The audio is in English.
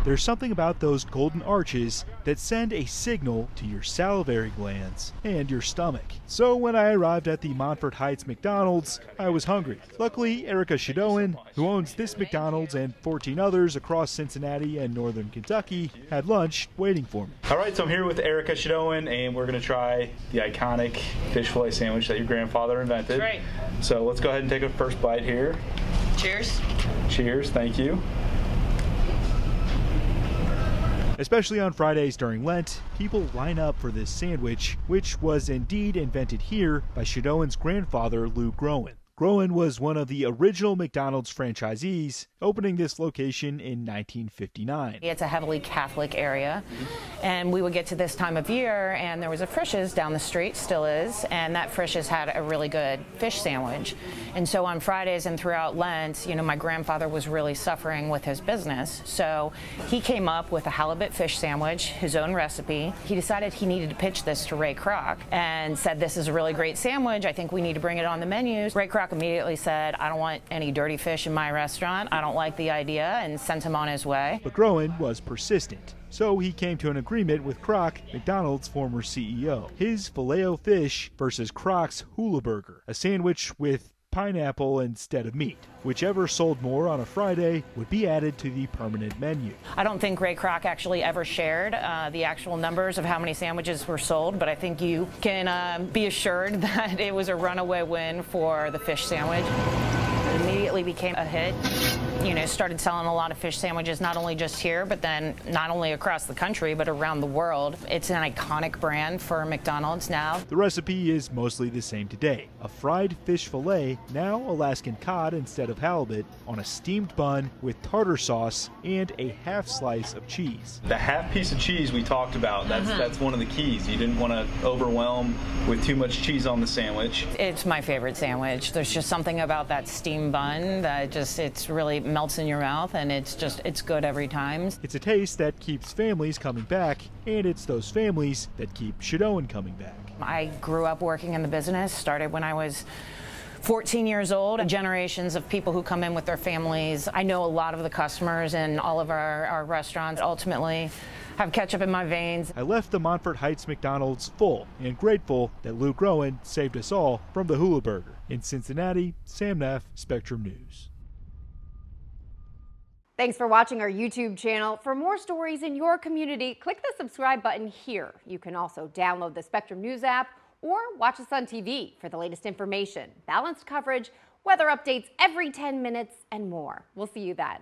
There's something about those golden arches that send a signal to your salivary glands and your stomach. So when I arrived at the Monfort Heights McDonald's, I was hungry. Luckily, Erica Shadowan, who owns this McDonald's and 14 others across Cincinnati and northern Kentucky, had lunch waiting for me. All right, so I'm here with Erica Shadowan, and we're going to try the iconic fish fillet sandwich that your grandfather invented. That's right. So let's go ahead and take a first bite here. Cheers. Cheers, thank you. Especially on Fridays during Lent, people line up for this sandwich, which was indeed invented here by Shadowan's grandfather, Lou Groen. Groen was one of the original McDonald's franchisees, opening this location in 1959. It's a heavily Catholic area, and we would get to this time of year, and there was a Frisch's down the street, still is, and that Frisch's had a really good fish sandwich. And so on Fridays and throughout Lent, you know, my grandfather was really suffering with his business, so he came up with a halibut fish sandwich, his own recipe. He decided he needed to pitch this to Ray Kroc and said, "This is a really great sandwich. I think we need to bring it on the menus." Ray Kroc immediately said, "I don't want any dirty fish in my restaurant. I don't like the idea," and sent him on his way. But Groen was persistent, so he came to an agreement with Kroc, McDonald's former CEO. His Filet-O-Fish versus Kroc's Hula burger, a sandwich with pineapple instead of meat. Whichever sold more on a Friday would be added to the permanent menu. I don't think Ray Kroc actually ever shared the actual numbers of how many sandwiches were sold, but I think you can be assured that it was a runaway win for the fish sandwich. It immediately became a hit. You know, started selling a lot of fish sandwiches, not only just here, but then not only across the country, but around the world. It's an iconic brand for McDonald's now. The recipe is mostly the same today. A fried fish fillet, now Alaskan cod instead of halibut, on a steamed bun with tartar sauce and a half slice of cheese. The half piece of cheese we talked about, that's one of the keys. You didn't want to overwhelm with too much cheese on the sandwich. It's my favorite sandwich. There's just something about that steamed bun that it's really melts in your mouth, and it's good every time. It's a taste that keeps families coming back, and it's those families that keep Shadowan coming back. I grew up working in the business, started when I was 14 years old. Generations of people who come in with their families. I know a lot of the customers in all of our restaurants. Ultimately, have ketchup in my veins. I left the Monfort Heights McDonald's full and grateful that Lou Groen saved us all from the Hula burger. In Cincinnati, Sam Neff, Spectrum News. Thanks for watching our YouTube channel. For more stories in your community, click the subscribe button here. You can also download the Spectrum News app or watch us on TV for the latest information, balanced coverage, weather updates every 10 minutes, and more. We'll see you then.